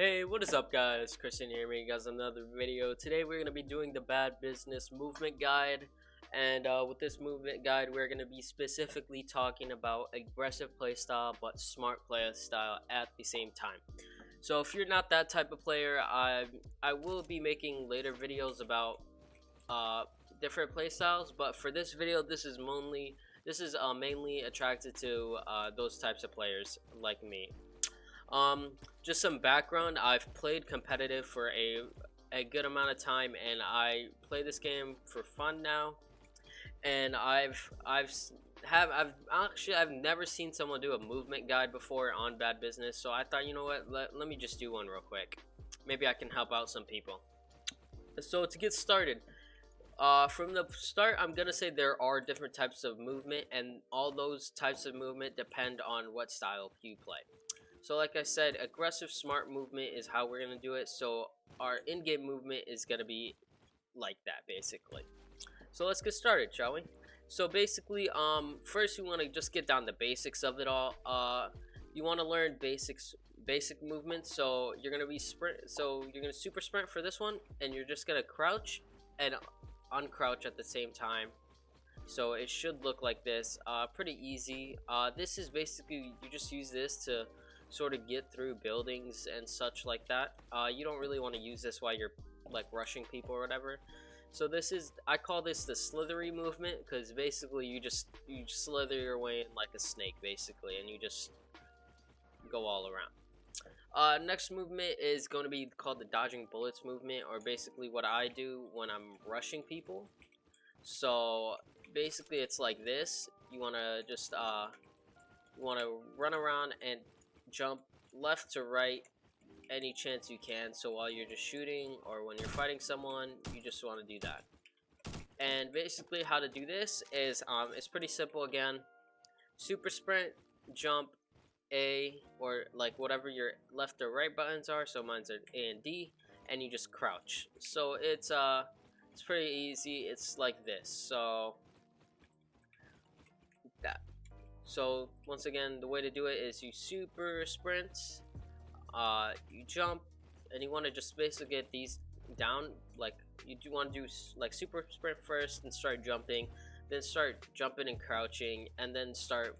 Hey, what is up guys? Christian here, bringing you guys another video. Today we're going to be doing the Bad Business Movement Guide. And with this movement guide, we're going to be specifically talking about aggressive playstyle but smart playstyle at the same time. So if you're not that type of player, I will be making later videos about different playstyles. But for this video, this is mainly attracted to those types of players like me. Just some background. I've played competitive for a good amount of time, and I play this game for fun now. And I've never seen someone do a movement guide before on Bad Business, so I thought, you know what, let me just do one real quick. Maybe I can help out some people. So to get started, from the start, I'm gonna say there are different types of movement, and all those types of movement depend on what style you play. So like I said, aggressive smart movement is how we're going to do it. So our in-game movement is going to be like that basically. So let's get started, shall we? So basically, first you want to just get down the basics of it all. You want to learn basic movements. So you're going to be you're going to super sprint for this one, and you're just going to crouch and uncrouch at the same time. So it should look like this. Pretty easy. This is basically, you just use this to sort of get through buildings and such like that. You don't really want to use this while you're like rushing people or whatever. So I call this the slithery movement, because basically you just slither your way in like a snake basically, and you just go all around. Next movement is going to be called the dodging bullets movement, or basically what I do when I'm rushing people. So basically it's like this. You want to just run around and jump left to right any chance you can. So while you're just shooting or when you're fighting someone, you just want to do that. And basically how to do this is it's pretty simple. Again, super sprint, jump, A, or like whatever your left or right buttons are. So mine's are A and D, and you just crouch. So it's pretty easy. It's like this. So that. So once again, the way to do it is you super sprint, you jump, and you want to just basically get these down. Like you do want to do like super sprint first, and start jumping, then start jumping and crouching, and then start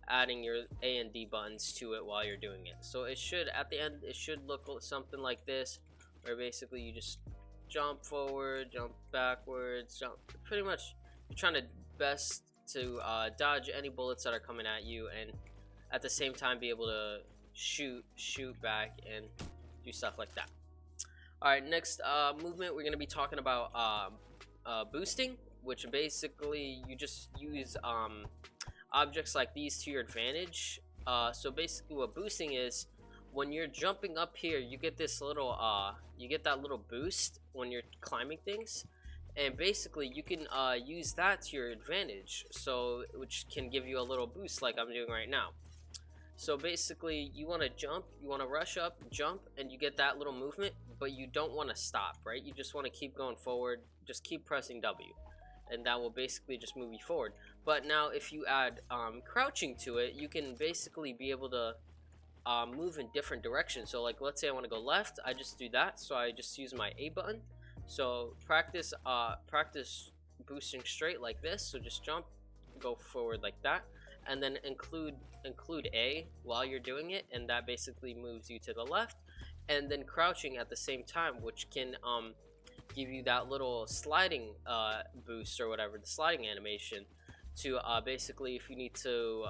adding your A and D buttons to it while you're doing it. So it should, at the end, it should look something like this, where basically you just jump forward, jump backwards, jump. Pretty much you're trying to best to dodge any bullets that are coming at you, and at the same time be able to shoot back and do stuff like that. Alright, next movement we're going to be talking about boosting, which basically you just use objects like these to your advantage. So basically what boosting is, when you're jumping up here, you get this little you get that little boost when you're climbing things. And basically you can use that to your advantage, so which can give you a little boost like I'm doing right now. So basically you want to jump, you want to rush up, jump, and you get that little movement, but you don't want to stop, right? You just want to keep going forward, just keep pressing W, and that will basically just move you forward. But now if you add crouching to it, you can basically be able to move in different directions. So like let's say I want to go left, I just do that, so I just use my A button. So practice boosting straight like this. So just jump, go forward like that, and then include A while you're doing it, and that basically moves you to the left. And then crouching at the same time, which can give you that little sliding boost or whatever, the sliding animation, to basically if you need to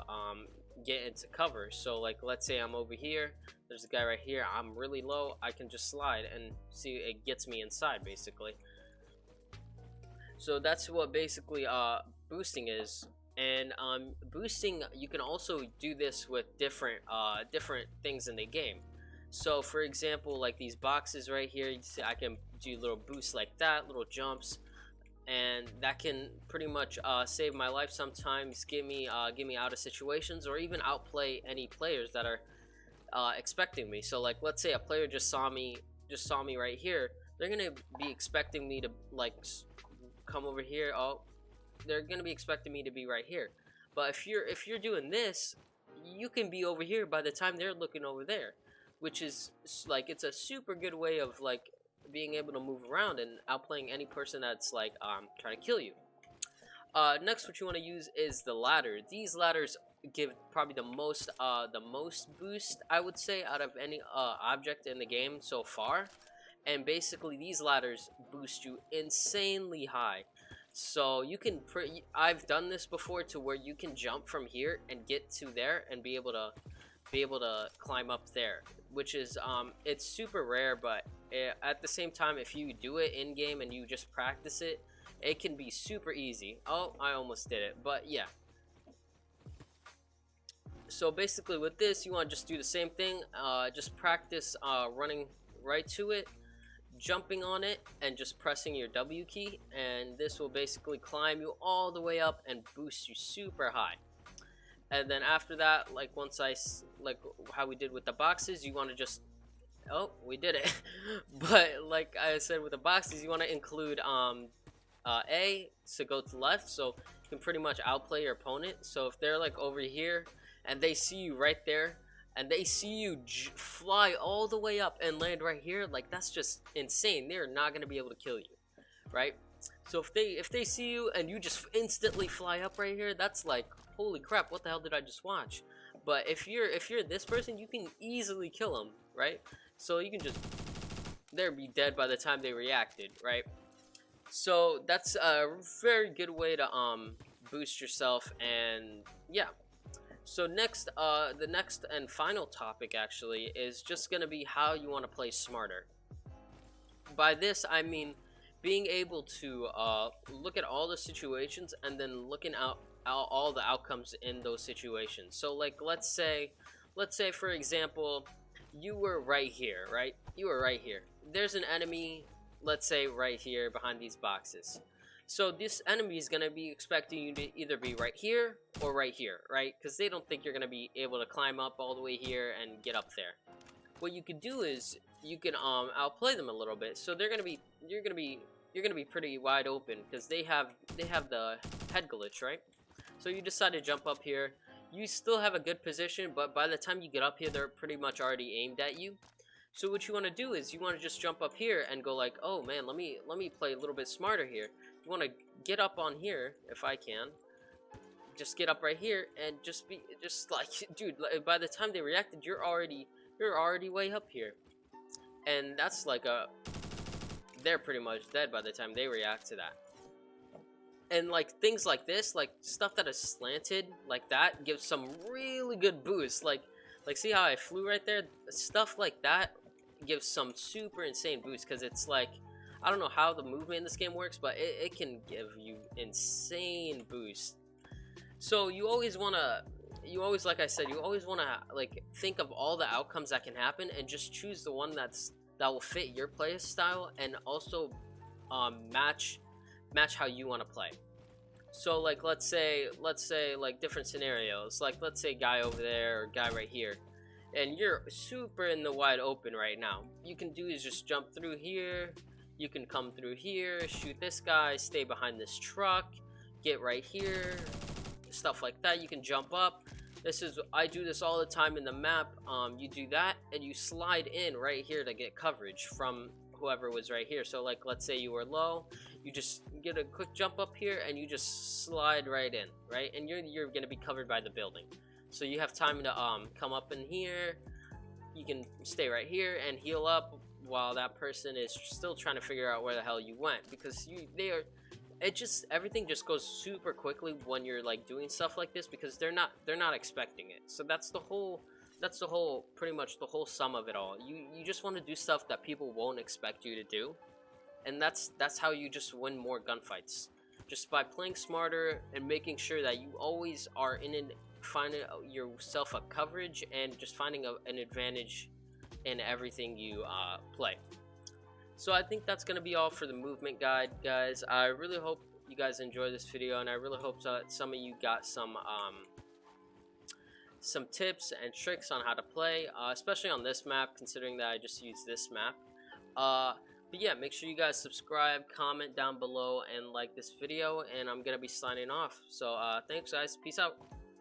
get into cover. So like let's say I'm over here, there's a guy right here, I'm really low, I can just slide and see it gets me inside basically. So that's what basically boosting is. And boosting, you can also do this with different things in the game. So for example, like these boxes right here, you see I can do little boosts like that, little jumps, and that can pretty much save my life sometimes, get me out of situations, or even outplay any players that are expecting me. So like let's say a player just saw me right here, they're gonna be expecting me to like come over here. Oh, they're gonna be expecting me to be right here. But if you're doing this, you can be over here by the time they're looking over there. which is like it's a super good way of like being able to move around and outplaying any person that's like trying to kill you. Next, what you want to use is the ladder. These ladders give probably the most boost, I would say, out of any object in the game so far. And basically, these ladders boost you insanely high. So you can, I've done this before to where you can jump from here and get to there and be able to climb up there, which is it's super rare, but at the same time, if you do it in game and you just practice it, it can be super easy. Oh, I almost did it, but yeah. So basically with this, you want to just do the same thing. Just practice running right to it, jumping on it, and just pressing your W key, and this will basically climb you all the way up and boost you super high. And then after that, like once like how we did with the boxes, you want to just, oh, we did it. But like I said with the boxes, you want to include A to go to the left, so you can pretty much outplay your opponent. So if they're like over here and they see you right there, and they see you fly all the way up and land right here, like that's just insane. They're not gonna be able to kill you, right? So if they see you and you just instantly fly up right here, that's like, holy crap, what the hell did I just watch? But if you're this person, you can easily kill them, right? So you can just, they'll be dead by the time they reacted, right? So that's a very good way to boost yourself. And yeah. So next, the next and final topic actually is just gonna be how you want to play smarter. By this I mean being able to look at all the situations and then looking out all the outcomes in those situations. So like let's say for example, you were right here, right? You were right here. There's an enemy, let's say right here behind these boxes. So this enemy is going to be expecting you to either be right here or right here, right? Because they don't think you're going to be able to climb up all the way here and get up there. What you could do is you can outplay them a little bit. So you're going to be pretty wide open because they have the head glitch, right? So you decide to jump up here. You still have a good position, but by the time you get up here, they're pretty much already aimed at you. So what you want to do is you want to just jump up here and go like, oh man, let me play a little bit smarter here. You want to get up on here if I can. Just get up right here and just like, dude, by the time they reacted, you're already way up here. And that's like they're pretty much dead by the time they react to that. And like things like this, like stuff that is slanted like that gives some really good boost. Like see how I flew right there? Stuff like that gives some super insane boost because it's like, I don't know how the movement in this game works, but it can give you insane boost. So you always want to, like I said, you always want to like think of all the outcomes that can happen and just choose the one that will fit your play style and also match how you want to play. So like let's say like different scenarios, like let's say guy over there or guy right here, and you're super in the wide open right now. You can do is just jump through here, you can come through here, shoot this guy, stay behind this truck, get right here, stuff like that. You can jump up. I do this all the time in the map. You do that and you slide in right here to get coverage from whoever was right here. So like let's say you were low, you just get a quick jump up here and you just slide right in, right? And you're gonna be covered by the building. So you have time to come up in here. You can stay right here and heal up while that person is still trying to figure out where the hell you went, because everything just goes super quickly when you're like doing stuff like this, because they're not expecting it. So that's the whole pretty much the whole sum of it all. You just want to do stuff that people won't expect you to do, and that's how you just win more gunfights, just by playing smarter and making sure that you always are finding yourself a coverage and just finding an advantage in everything you play. So I think that's going to be all for the movement guide, guys. I really hope you guys enjoy this video, and I really hope that some of you got some tips and tricks on how to play, especially on this map, considering that I just used this map. But yeah, make sure you guys subscribe, comment down below, and like this video, and I'm going to be signing off. So thanks guys, peace out.